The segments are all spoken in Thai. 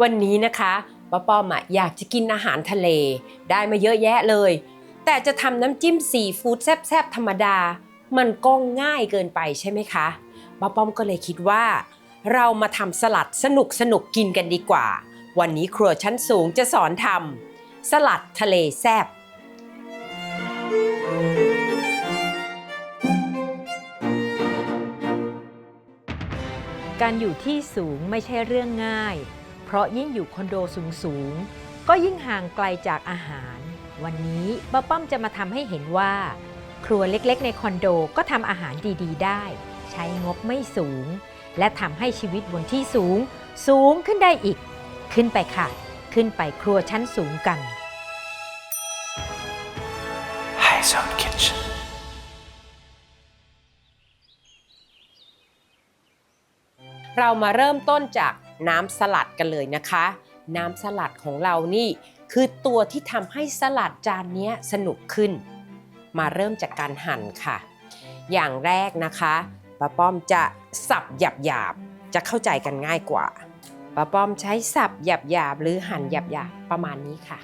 วันนี้นะคะป้าป้อมอยากจะกินอาหารทะเลได้มาเยอะแยะเลยแต่จะทำน้ำจิ้มซีฟู้ดแซ่บๆธรรมดามันก็ง่ายเกินไปใช่ไหมคะป้าป้อมก็เลยคิดว่าเรามาทำสลัดสนุกกินกันดีกว่าวันนี้ครัวชั้นสูงจะสอนทำสลัดทะเลแซ่บการอยู่ที่สูงไม่ใช่เรื่องง่ายเพราะยิ่งอยู่คอนโดสูงก็ยิ่งห่างไกลจากอาหารวันนี้ป้าป้อมจะมาทำให้เห็นว่าครัวเล็กๆในคอนโดก็ทำอาหารดีๆได้ใช้งบไม่สูงและทำให้ชีวิตบนที่สูงขึ้นได้อีกขึ้นไปค่ะขึ้นไปครัวชั้นสูงกัน High Zone Kitchenเรามาเริ่มต้นจากน้ำสลัดกันเลยนะคะน้ำสลัดของเรานี่คือตัวที่ทำให้สลัดจานนี้สนุกขึ้นมาเริ่มจากการหั่นค่ะอย่างแรกนะคะป้าป้อมจะสับหยาบๆจะเข้าใจกันง่ายกว่าป้าป้อมใช้สับหยาบๆหรือหั่นหยาบๆประมาณนี้ค่ะ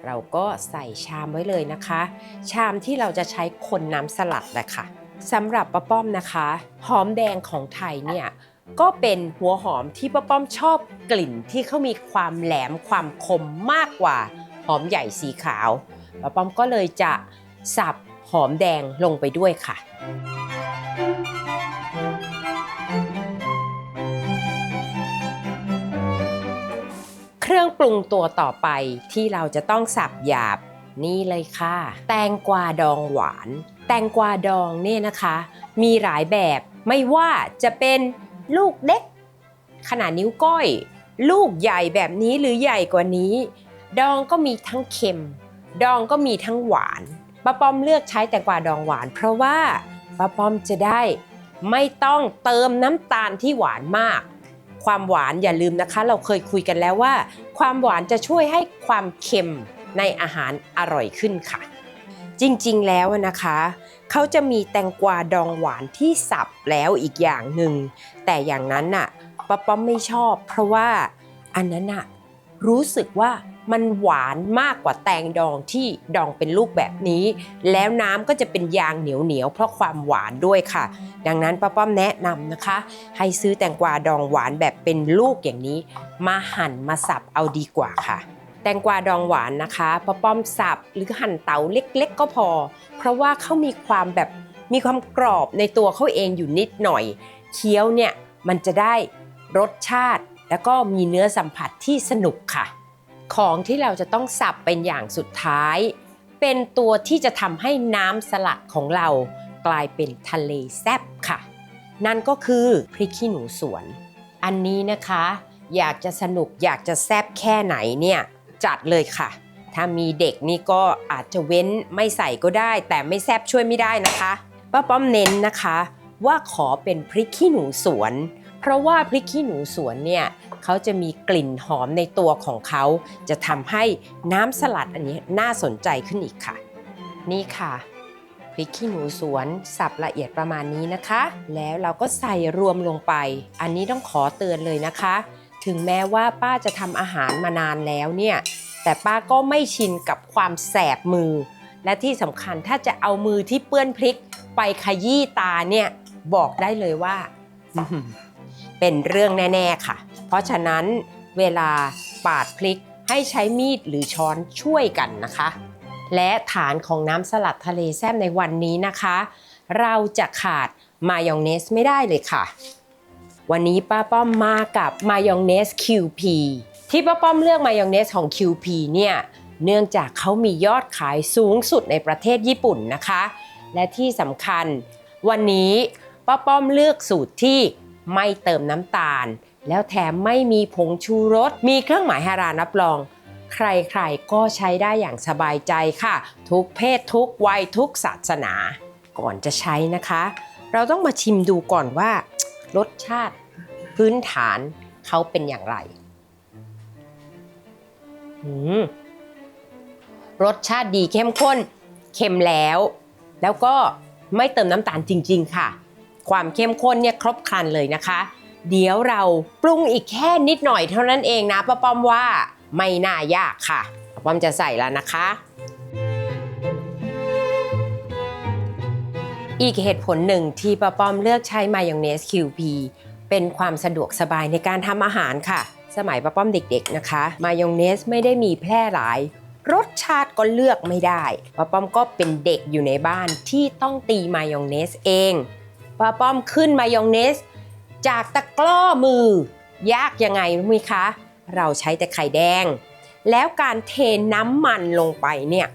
เราก็ใส่ชามไว้เลยนะคะชามที่เราจะใช้คนน้ำสลัดแหละค่ะสำหรับป้าป้อมนะคะหอมแดงของไทยเนี่ยก็เป็นหัวหอมที่ป้าป้อมชอบกลิ่นที่เขามีความแหลมความคมมากกว่าหอมใหญ่สีขาวป้าป้อมก็เลยจะสับหอมแดงลงไปด้วยค่ะเครื่องปรุงตัวต่อไปที่เราจะต้องสับหยาบนี่เลยค่ะแตงกวาดองหวานแตงกวาดองเนี่ยนะคะมีหลายแบบไม่ว่าจะเป็นลูกเล็กขนาดนิ้วก้อยลูกใหญ่แบบนี้หรือใหญ่กว่านี้ดองก็มีทั้งเค็มดองก็มีทั้งหวานป้าป้อมเลือกใช้แตงกวาดองหวานเพราะว่าป้าป้อมจะได้ไม่ต้องเติมน้ำตาลที่หวานมากความหวานอย่าลืมนะคะเราเคยคุยกันแล้วว่าความหวานจะช่วยให้ความเค็มในอาหารอร่อยขึ้นค่ะจริงๆแล้วนะคะเขาจะมีแตงกวาดองหวานที่สับแล้วอีกอย่างหนึ่งแต่อย่างนั้นน่ะป้าป้อมไม่ชอบเพราะว่าอันนั้นน่ะรู้สึกว่ามันหวานมากกว่าแตงดองที่ดองเป็นลูกแบบนี้แล้วน้ำก็จะเป็นยางเหนียวเพราะความหวานด้วยค่ะดังนั้นป้าป้อมแนะนำนะคะให้ซื้อแตงกวาดองหวานแบบเป็นลูกอย่างนี้มาหั่นมาสับเอาดีกว่าค่ะแตงกวาดองหวานนะคะป้าป้อมสับหรือหั่นเต๋าเล็กๆก็พอเพราะว่าเขามีความกรอบในตัวเขาเองอยู่นิดหน่อยเคี้ยวเนี่ยมันจะได้รสชาติแล้วก็มีเนื้อสัมผัสที่สนุกค่ะของที่เราจะต้องสับเป็นอย่างสุดท้ายเป็นตัวที่จะทำให้น้ำสลัดของเรากลายเป็นทะเลแซ่บค่ะนั่นก็คือพริกขี้หนูสวนอันนี้นะคะอยากจะสนุกอยากจะแซ่บแค่ไหนเนี่ยจัดเลยค่ะถ้ามีเด็กนี่ก็อาจจะเว้นไม่ใส่ก็ได้แต่ไม่แซ่บช่วยไม่ได้นะคะป้าป้อมเน้นนะคะว่าขอเป็นพริกขี้หนูสวนเพราะว่าพริกขี้หนูสวนเนี่ยเขาจะมีกลิ่นหอมในตัวของเขาจะทำให้น้ำสลัดอันนี้น่าสนใจขึ้นอีกค่ะนี่ค่ะพริกขี้หนูสวนสับละเอียดประมาณนี้นะคะแล้วเราก็ใส่รวมลงไปอันนี้ต้องขอเตือนเลยนะคะถึงแม้ว่าป้าจะทำอาหารมานานแล้วเนี่ยแต่ป้าก็ไม่ชินกับความแสบมือและที่สำคัญถ้าจะเอามือที่เปื้อนพริกไปขยี้ตาเนี่ยบอกได้เลยว่าเป็นเรื่องแน่ๆค่ะเพราะฉะนั้นเวลาปาดพริกให้ใช้มีดหรือช้อนช่วยกันนะคะและฐานของน้ำสลัดทะเลแซ่บในวันนี้นะคะเราจะขาดมายองเนสไม่ได้เลยค่ะวันนี้ป้าป้อมมากับมายองเนส QP ที่ป้าป้อมเลือกมายองเนสของ QP เนี่ยเนื่องจากเขามียอดขายสูงสุดในประเทศญี่ปุ่นนะคะและที่สำคัญวันนี้ป้าป้อมเลือกสูตรที่ไม่เติมน้ำตาลแล้วแถมไม่มีผงชูรสมีเครื่องหมายฮาลาลรับรองใครๆก็ใช้ได้อย่างสบายใจค่ะทุกเพศทุกวัยทุกศาสนาก่อนจะใช้นะคะเราต้องมาชิมดูก่อนว่ารสชาติพื้นฐานเขาเป็นอย่างไรรสชาติดีเข้มข้นเค็มแล้วก็ไม่เติมน้ำตาลจริงๆค่ะความเข้มข้นเนี่ยครบครันเลยนะคะ เดี๋ยวเราปรุงอีกแค่นิดหน่อยเท่านั้นเองนะป้าป้อมว่าไม่น่ายากค่ะป้าป้อมจะใส่แล้วนะคะอีกเหตุผลหนึ่งที่ป้าป้อมเลือกใช้มายองเนส QP เป็นความสะดวกสบายในการทำอาหารค่ะสมัยป้าป้อมเด็กๆนะคะมายองเนสไม่ได้มีแพร่หลายรสชาติก็เลือกไม่ได้ป้าป้อมก็เป็นเด็กอยู่ในบ้านที่ต้องตีมายองเนสเองป้าป้อมขึ้นมายองเนสจากตะกร้อมือยากยังไงรู้ไหมคะเราใช้แต่ไข่แดงแล้วการเทน้ำมันลงไปเนี่ย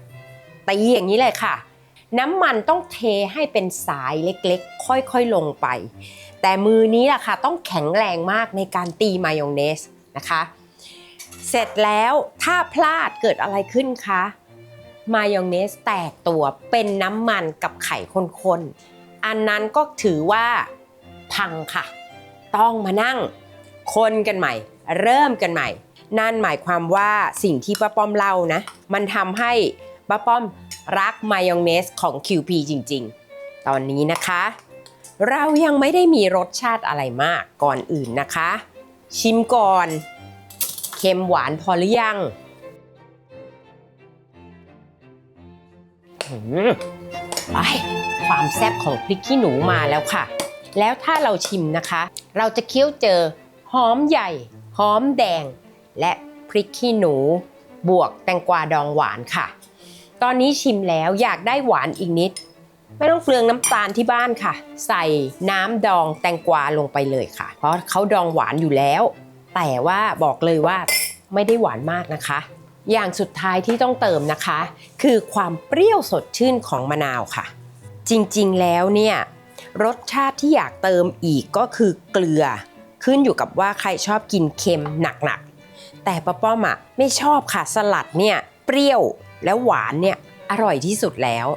ตีอย่างนี้เลยค่ะน้ำมันต้องเทให้เป็นสายเล็กๆค่อยๆลงไปแต่มือนี้ล่ะค่ะต้องแข็งแรงมากในการตีมายองเนสนะคะเสร็จแล้วถ้าพลาดเกิดอะไรขึ้นคะมายองเนสแตกตัวเป็นน้ำมันกับไข่ข้นๆอันนั้นก็ถือว่าพังค่ะต้องมานั่งคนกันใหม่เริ่มกันใหม่นั่นหมายความว่าสิ่งที่ป้าป้อมเล่านะมันทำให้ป้าป้อมรักมายองเนสของ QP จริงๆตอนนี้นะคะเรายังไม่ได้มีรสชาติอะไรมากก่อนอื่นนะคะชิมก่อนเค็มหวานพอหรือยังไปความแซ่บของพริกขี้หนูมาแล้วค่ะแล้วถ้าเราชิมนะคะเราจะเคี้ยวเจอหอมใหญ่หอมแดงและพริกขี้หนูบวกแตงกวาดองหวานค่ะตอนนี้ชิมแล้วอยากได้หวานอีกนิดไม่ต้องเปลืองน้ำตาลที่บ้านค่ะใส่น้ำดองแตงกวาลงไปเลยค่ะเพราะเขาดองหวานอยู่แล้วแต่ว่าบอกเลยว่าไม่ได้หวานมากนะคะอย่างสุดท้ายที่ต้องเติมนะคะคือความเปรี้ยวสดชื่นของมะนาวค่ะจริงๆแล้วเนี่ยรสชาติที่อยากเติมอีกก็คือเกลือขึ้นอยู่กับว่าใครชอบกินเค็มหนักๆแต่ป้าป้อมอ่ะไม่ชอบค่ะสลัดเนี่ยเปรี้ยวแล้วหวานเนี่ยอร่อยที่สุดแล้ว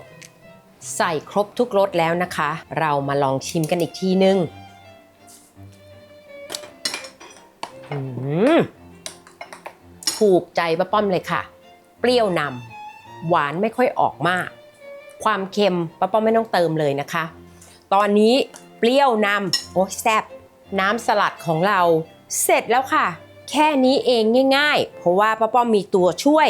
ใส่ครบทุกรสแล้วนะคะเรามาลองชิมกันอีกทีนึงถูกใจป้าป้อมเลยค่ะเปรี้ยวนำหวานไม่ค่อยออกมากความเค็มป้าป้อมไม่ต้องเติมเลยนะคะตอนนี้เปรี้ยวนำโอ้แซ่บน้ำสลัดของเราเสร็จแล้วค่ะแค่นี้เองง่ายๆเพราะว่าป้าป้อมมีตัวช่วย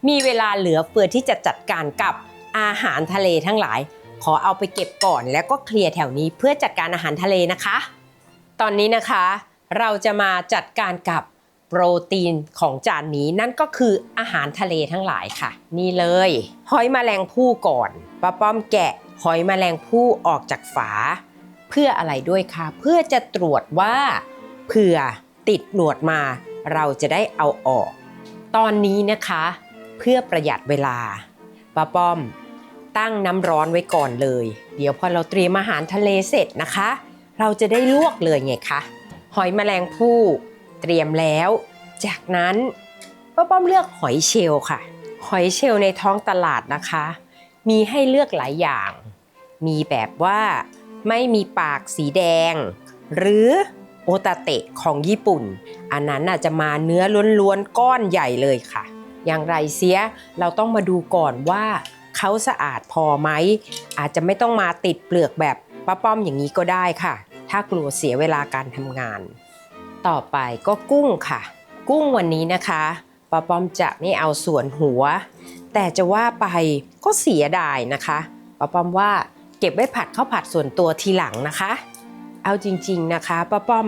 มีเวลาเหลือเฟือที่จะจัดการกับอาหารทะเลทั้งหลายขอเอาไปเก็บก่อนแล้วก็เคลียร์แถวนี้เพื่อจัดการอาหารทะเลนะคะตอนนี้นะคะเราจะมาจัดการกับโปรตีนของจานนี้นั่นก็คืออาหารทะเลทั้งหลายค่ะนี่เลยหอยแมลงภู่ก่อนป้าป้อมแกะหอยแมลงภู่ออกจากฝาเพื่ออะไรด้วยคะเพื่อจะตรวจว่าเผื่อติดหนวดมาเราจะได้เอาออกตอนนี้นะคะเพื่อประหยัดเวลาป้าป้อมตั้งน้ำร้อนไว้ก่อนเลยเดี๋ยวพอเราเตรียมอาหารทะเลเสร็จนะคะเราจะได้ลวกเลยไงคะหอยแมลงภู่เตรียมแล้วจากนั้นป้าป้อมเลือกหอยเชลล์ค่ะหอยเชลล์ในท้องตลาดนะคะมีให้เลือกหลายอย่างมีแบบว่าไม่มีปากสีแดงหรือโอตาเตะของญี่ปุ่นอันนั้นน่ะจะมาเนื้อล้วนๆก้อนใหญ่เลยค่ะอย่างไรเสียเราต้องมาดูก่อนว่าเขาสะอาดพอไหมอาจจะไม่ต้องมาติดเปลือกแบบป้าป้อมอย่างนี้ก็ได้ค่ะถ้ากลัวเสียเวลาการทำงานต่อไปก็กุ้งค่ะกุ้งวันนี้นะคะป้าป้อมจะไม่เอาส่วนหัวแต่จะว่าไปก็เสียดายนะคะป้าป้อมว่าเก็บไว้ผัดข้าวผัดส่วนตัวทีหลังนะคะเอาจริงๆนะคะป้าป้อม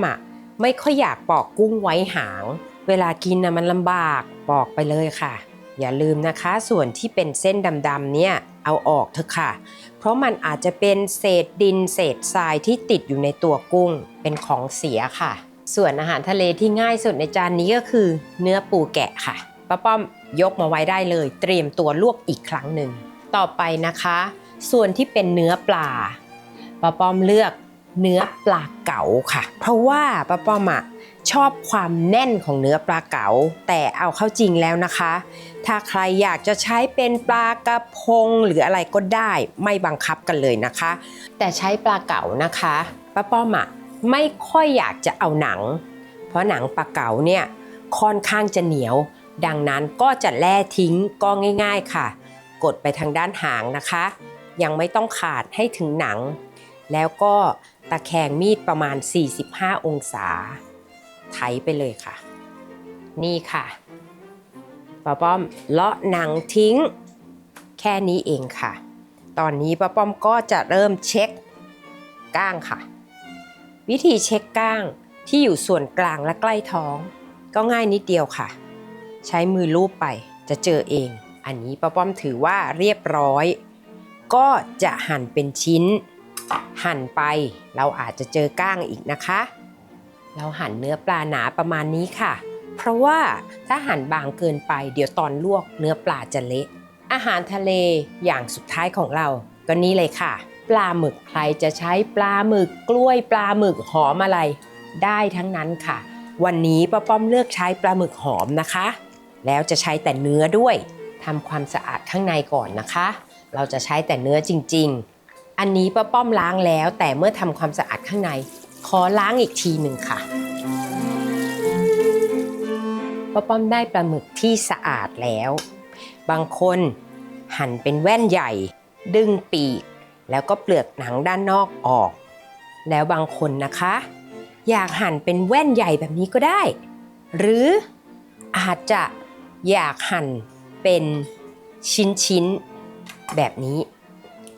ไม่ค่อยอยากปอกกุ้งไว้หางเวลากินมันลำบากปอกไปเลยค่ะอย่าลืมนะคะส่วนที่เป็นเส้นดำๆเนี่ยเอาออกเถอะค่ะเพราะมันอาจจะเป็นเศษดินเศษทรายที่ติดอยู่ในตัวกุ้งเป็นของเสียค่ะส่วนอาหารทะเลที่ง่ายสุดในจานนี้ก็คือเนื้อปูแกะค่ะป้าป้อมยกมาไว้ได้เลยเตรียมตัวลวกอีกครั้งหนึ่งต่อไปนะคะส่วนที่เป็นเนื้อปลาป้าป้อมเลือกเนื้อปลาเก๋าค่ะเพราะว่าป้าป้อมชอบความแน่นของเนื้อปลาเก๋าแต่เอาเข้าจริงแล้วนะคะถ้าใครอยากจะใช้เป็นปลากระพงหรืออะไรก็ได้ไม่บังคับกันเลยนะคะแต่ใช้ปลาเก๋านะคะป้าป้อมไม่ค่อยอยากจะเอาหนังเพราะหนังปลาเก๋าเนี่ยค่อนข้างจะเหนียวดังนั้นก็จะแล่ทิ้งก็ง่ายๆค่ะกดไปทางด้านหางนะคะยังไม่ต้องขาดให้ถึงหนัง แล้วก็ตะแคงมีดประมาณ45องศาไถไปเลยค่ะนี่ค่ะป้าป้อมเลาะหนังทิ้งแค่นี้เองค่ะตอนนี้ป้าป้อมก็จะเริ่มเช็คก้างค่ะวิธีเช็คก้างที่อยู่ส่วนกลางและใกล้ท้องก็ง่ายนิดเดียวค่ะใช้มือลูบไปจะเจอเองอันนี้ป้าป้อมถือว่าเรียบร้อยก็จะหั่นเป็นชิ้นหั่นไปเราอาจจะเจอก้างอีกนะคะเราหั่นเนื้อปลาหนาประมาณนี้ค่ะเพราะว่าถ้าหั่นบางเกินไปเดี๋ยวตอนลวกเนื้อปลาจะเละอาหารทะเลอย่างสุดท้ายของเราก็นี่เลยค่ะปลาหมึกใครจะใช้ปลาหมึกกล้วยปลาหมึกหอมอะไรได้ทั้งนั้นค่ะวันนี้ป้าป้อมเลือกใช้ปลาหมึกหอมนะคะแล้วจะใช้แต่เนื้อด้วยทำความสะอาดข้างในก่อนนะคะเราจะใช้แต่เนื้อจริงๆอันนี้ป้าป้อมล้างแล้วแต่เมื่อทำความสะอาดข้างในขอล้างอีกทีหนึ่งค่ะป้าป้อมได้ปลาหมึกที่สะอาดแล้วบางคนหั่นเป็นแว่นใหญ่ดึงปีกแล้วก็เปลือกหนังด้านนอกออกแล้วบางคนนะคะอยากหั่นเป็นแว่นใหญ่แบบนี้ก็ได้หรืออาจจะอยากหั่นเป็นชิ้นๆแบบนี้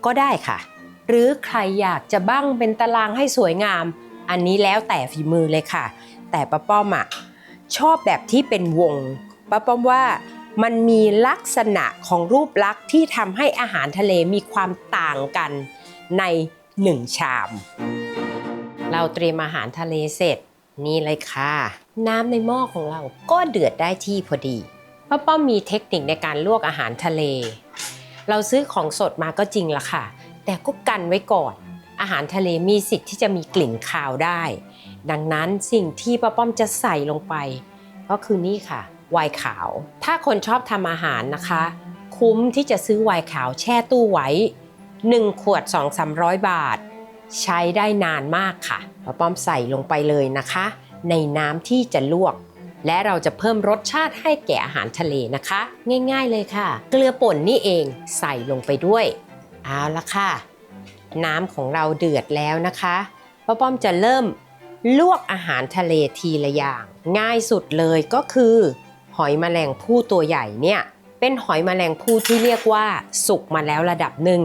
ก็ได้ค่ะหรือใครอยากจะบั้งเป็นตารางให้สวยงามอันนี้แล้วแต่ฝีมือเลยค่ะแต่ป้าป้อมชอบแบบที่เป็นวงป้าป้อมว่ามันมีลักษณะของรูปลักษณ์ที่ทำให้อาหารทะเลมีความต่างกันใน1ชามเราเตรียมอาหารทะเลเสร็จนี่เลยค่ะน้ำในหม้อของเราก็เดือดได้ที่พอดีป้าป้อมมีเทคนิคในการลวกอาหารทะเลเราซื้อของสดมาก็จริงละค่ะแต่ก็กันไว้ก่อนอาหารทะเลมีสิทธิ์ที่จะมีกลิ่นคาวได้ดังนั้นสิ่งที่ป้าป้อมจะใส่ลงไปก็คือนี่ค่ะไวน์ขาวถ้าคนชอบทำอาหารนะคะคุ้มที่จะซื้อไวน์ขาวแช่ตู้ไว้1ขวด 200-300 บาทใช้ได้นานมากค่ะป้าป้อมใส่ลงไปเลยนะคะในน้ำที่จะลวกและเราจะเพิ่มรสชาติให้แก่อาหารทะเลนะคะง่ายๆเลยค่ะเกลือป่นนี่เองใส่ลงไปด้วยเอาละค่ะน้ำของเราเดือดแล้วนะคะป้าป้อมจะเริ่มลวกอาหารทะเลทีละอย่างง่ายสุดเลยก็คือหอยแมลงภู่ตัวใหญ่เนี่ยเป็นหอยแมลงภู่ที่เรียกว่าสุกมาแล้วระดับหนึ่ง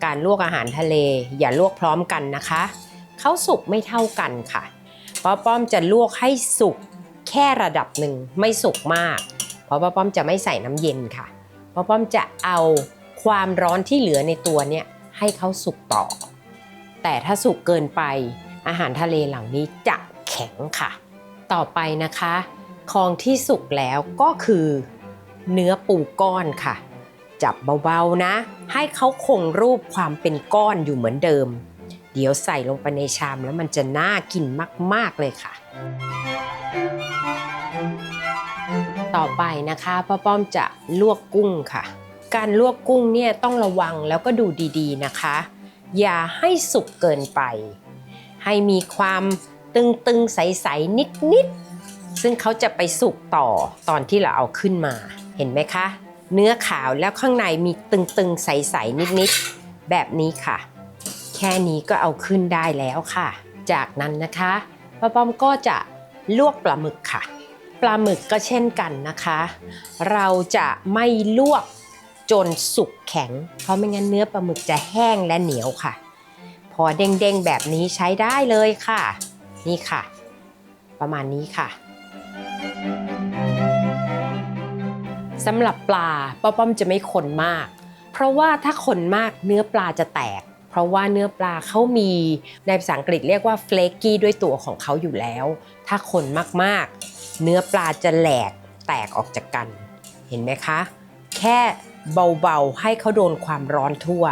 การลวกอาหารทะเลอย่าลวกพร้อมกันนะคะเขาสุกไม่เท่ากันค่ะป้าป้อมจะลวกให้สุกแค่ระดับหนึ่งไม่สุกมากเพราะป้าป้อมจะไม่ใส่น้ำเย็นค่ะป้าป้อมจะเอาความร้อนที่เหลือในตัวเนี่ยให้เขาสุกต่อแต่ถ้าสุกเกินไปอาหารทะเลเหล่านี้จะแข็งค่ะต่อไปนะคะของที่สุกแล้วก็คือเนื้อปูก้อนค่ะจับเบาๆนะให้เขาคงรูปความเป็นก้อนอยู่เหมือนเดิมเดี๋ยวใส่ลงไปในชามแล้วมันจะน่ากินมากๆเลยค่ะต่อไปนะคะป้าป้อมจะลวกกุ้งค่ะการลวกกุ้งเนี่ยต้องระวังแล้วก็ดูดีๆนะคะอย่าให้สุกเกินไปให้มีความตึงๆใสๆนิดๆซึ่งเขาจะไปสุกต่อตอนที่เราเอาขึ้นมาเห็นไหมคะเนื้อขาวแล้วข้างในมีตึงๆใสๆนิดๆแบบนี้ค่ะแค่นี้ก็เอาขึ้นได้แล้วค่ะจากนั้นนะคะป้าป้อมก็จะลวกปลาหมึกค่ะปลาหมึกก็เช่นกันนะคะเราจะไม่ลวกจนสุกแข็งเพราะไม่งั้นเนื้อปลาหมึกจะแห้งและเหนียวค่ะพอเด้งๆแบบนี้ใช้ได้เลยค่ะนี่ค่ะประมาณนี้ค่ะสำหรับปลาป้าป้อมจะไม่คนมากเพราะว่าถ้าคนมากเนื้อปลาจะแตกเพราะว่าเนื้อปลาเขามีในภาษาอังกฤษเรียกว่าเฟลกี้ด้วยตัวของเขาอยู่แล้วถ้าคนมากๆเนื้อปลาจะแหลกแตกออกจากกันเห็นไหมคะแค่เบาๆให้เขาโดนความร้อนทั่ว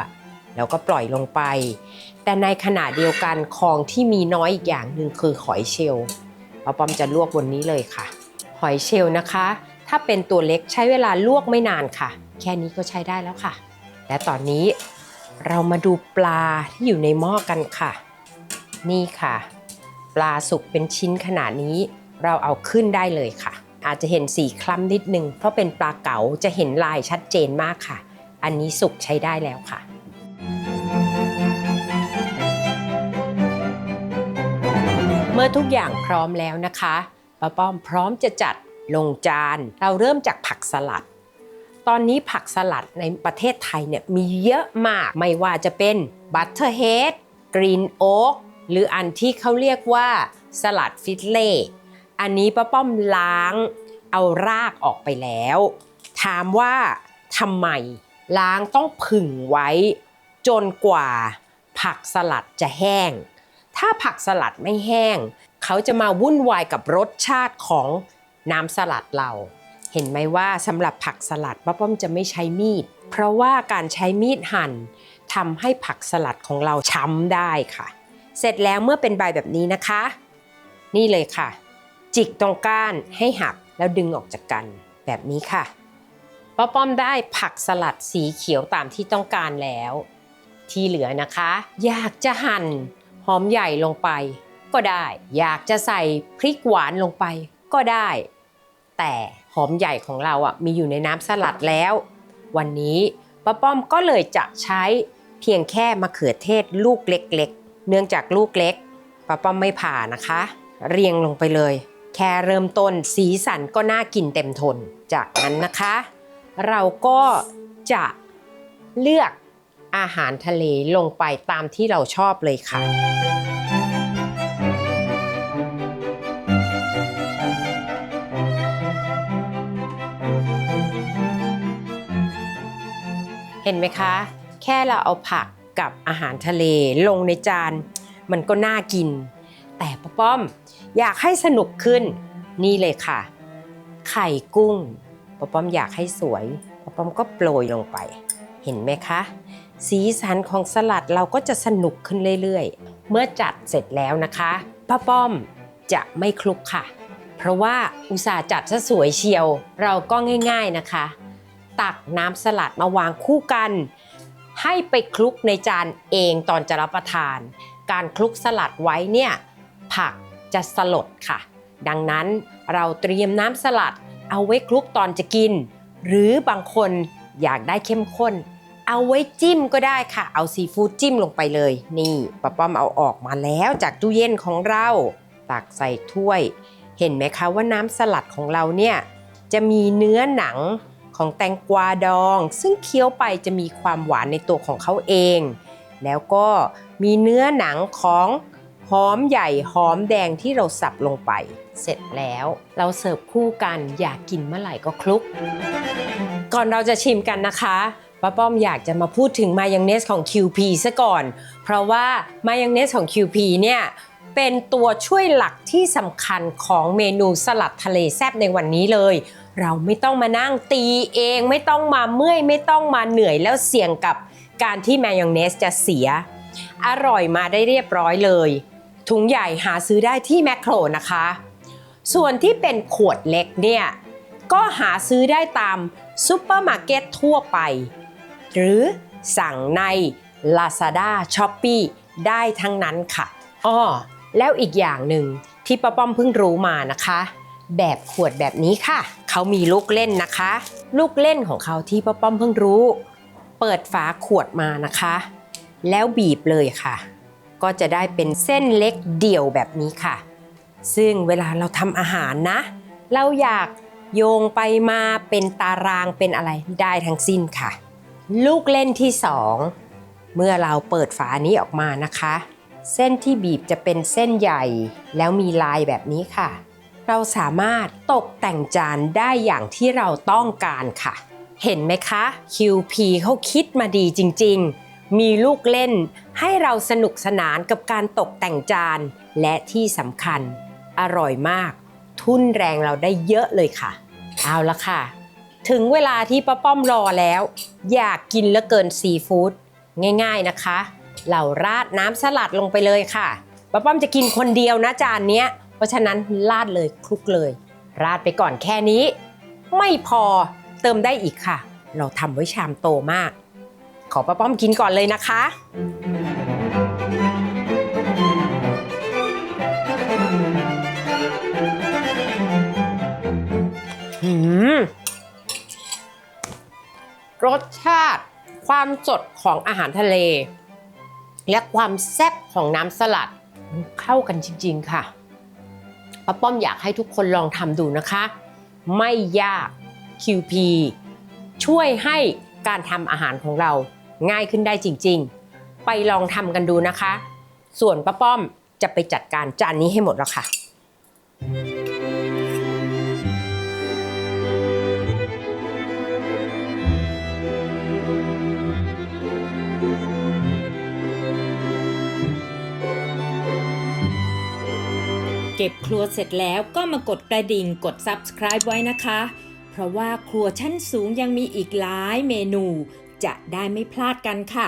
แล้วก็ปล่อยลงไปแต่ในขณะเดียวกันของที่มีน้อยอีกอย่างหนึ่งคือหอยเชลล์ป้าป้อมจะลวกบนนี้เลยค่ะหอยเชลล์นะคะถ้าเป็นตัวเล็กใช้เวลาลวกไม่นานค่ะแค่นี้ก็ใช้ได้แล้วค่ะและตอนนี้เรามาดูปลาที่อยู่ในหม้อกันค่ะนี่ค่ะปลาสุกเป็นชิ้นขนาดนี้เราเอาขึ้นได้เลยค่ะอาจจะเห็นสีคล้ำนิดนึงเพราะเป็นปลาเก๋าจะเห็นลายชัดเจนมากค่ะอันนี้สุกใช้ได้แล้วค่ะ เมื่อทุกอย่างพร้อมแล้วนะคะป้าป้อมพร้อมจะจัดลงจานเราเริ่มจากผักสลัดตอนนี้ผักสลัดในประเทศไทยเนี่ยมีเยอะมากไม่ว่าจะเป็นบัตเตอร์เฮดกรีนโอ๊กหรืออันที่เขาเรียกว่าสลัดฟิตเล่อันนี้ป้าป้อมล้างเอารากออกไปแล้วถามว่าทำไมล้างต้องผึ่งไว้จนกว่าผักสลัดจะแห้งถ้าผักสลัดไม่แห้งเขาจะมาวุ่นวายกับรสชาติของน้ำสลัดเราเห็นไหมว่าสำหรับผักสลัดป้าป้อมจะไม่ใช้มีดเพราะว่าการใช้มีดหั่นทำให้ผักสลัดของเราช้ำได้ค่ะเสร็จแล้วเมื่อเป็นใบแบบนี้นะคะนี่เลยค่ะจิกตรงก้านให้หักแล้วดึงออกจากกันแบบนี้ค่ะป้าป้อมได้ผักสลัดสีเขียวตามที่ต้องการแล้วที่เหลือนะคะอยากจะหั่นหอมใหญ่ลงไปก็ได้อยากจะใส่พริกหวานลงไปก็ได้แต่หอมใหญ่ของเรามีอยู่ในน้ำสลัดแล้ววันนี้ป้าป้อมก็เลยจะใช้เพียงแค่มะเขือเทศลูกเล็กๆเนื่องจากลูกเล็กป้าป้อมไม่ผ่านะคะเรียงลงไปเลยแค่เริ่มต้นสีสันก็น่ากินเต็มทนจากนั้นนะคะเราก็จะเลือกอาหารทะเลลงไปตามที่เราชอบเลยค่ะเห็นไหมคะแค่เราเอาผักกับอาหารทะเลลงในจานมันก็น่ากินแต่ป้าป้อมอยากให้สนุกขึ้นนี่เลยค่ะไข่กุ้งป้าป้อมอยากให้สวยป้าป้อมก็โปรยลงไปเห็นไหมคะสีสันของสลัดเราก็จะสนุกขึ้นเรื่อยๆเมื่อจัดเสร็จแล้วนะคะป้าป้อมจะไม่คลุกค่ะเพราะว่าอุตส่าห์จัดซะสวยเชียวเราก็ง่ายๆนะคะตักน้ำสลัดมาวางคู่กันให้ไปคลุกในจานเองตอนจะรับประทานการคลุกสลัดไว้เนี่ยผักจะสลดค่ะดังนั้นเราเตรียมน้ำสลัดเอาไว้คลุกตอนจะกินหรือบางคนอยากได้เข้มข้นเอาไว้จิ้มก็ได้ค่ะเอาซีฟู้ดจิ้มลงไปเลยนี่ป้าป้อมเอาออกมาแล้วจากตู้เย็นของเราตักใส่ถ้วยเห็นไหมคะว่าน้ำสลัดของเราเนี่ยจะมีเนื้อหนังของแตงกวาดองซึ่งเคี้ยวไปจะมีความหวานในตัวของเขาเองแล้วก็มีเนื้อหนังของหอมใหญ่หอมแดงที่เราสับลงไปเสร็จแล้วเราเสิร์ฟคู่กันอยากกินเมื่อไหร่ก็คลุกก่อนเราจะชิมกันนะคะป้าป้อมอยากจะมาพูดถึงมายองเนสของ QP ซะก่อนเพราะว่ามายองเนสของ QP เนี่ยเป็นตัวช่วยหลักที่สำคัญของเมนูสลัดทะเลแซ่บในวันนี้เลยเราไม่ต้องมานั่งตีเองไม่ต้องมาเมื่อยไม่ต้องมาเหนื่อยแล้วเสี่ยงกับการที่มายองเนสจะเสียอร่อยมาได้เรียบร้อยเลยถุงใหญ่หาซื้อได้ที่แมคโครนะคะส่วนที่เป็นขวดเล็กเนี่ยก็หาซื้อได้ตามซุปเปอร์มาร์เก็ตทั่วไปหรือสั่งใน Lazada Shopee ได้ทั้งนั้นค่ะอ้อแล้วอีกอย่างหนึ่งที่ป้าป้อมเพิ่งรู้มานะคะแบบขวดแบบนี้ค่ะเขามีลูกเล่นนะคะลูกเล่นของเขาที่ป้าป้อมเพิ่งรู้เปิดฝาขวดมานะคะแล้วบีบเลยค่ะก็จะได้เป็นเส้นเล็กเดี่ยวแบบนี้ค่ะซึ่งเวลาเราทำอาหารนะเราอยากโยงไปมาเป็นตารางเป็นอะไรได้ทั้งสิ้นค่ะลูกเล่นที่2เมื่อเราเปิดฝานี้ออกมานะคะเส้นที่บีบจะเป็นเส้นใหญ่แล้วมีลายแบบนี้ค่ะเราสามารถตกแต่งจานได้อย่างที่เราต้องการค่ะเห็นไหมคะ QP เขาคิดมาดีจริงๆมีลูกเล่นให้เราสนุกสนานกับการตกแต่งจานและที่สำคัญอร่อยมากทุ่นแรงเราได้เยอะเลยค่ะเอาละค่ะถึงเวลาที่ป้าป้อมรอแล้วอยากกินเหลือเกินซีฟู้ดง่ายๆนะคะเราราดน้ำสลัดลงไปเลยค่ะป้าป้อมจะกินคนเดียวนะจานเนี้ยเพราะฉะนั้นราดเลยคลุกเลยราดไปก่อนแค่นี้ไม่พอเติมได้อีกค่ะเราทำไว้ชามโตมากขอป้าป้อมกินก่อนเลยนะคะรสชาติความสดของอาหารทะเลและความแซ่บของน้ำสลัดเข้ากันจริงๆค่ะ ป้าป้อมอยากให้ทุกคนลองทำดูนะคะ ไม่ยาก QP ช่วยให้การทำอาหารของเราง่ายขึ้นได้จริงๆ ไปลองทำกันดูนะคะ ส่วนป้าป้อมจะไปจัดการจานนี้ให้หมดแล้วค่ะ เก็บครัวเสร็จแล้วก็มากดกระดิ่งกด Subscribe ไว้นะคะ เพราะว่าครัวชั้นสูงยังมีอีกหลายเมนู จะได้ไม่พลาดกันค่ะ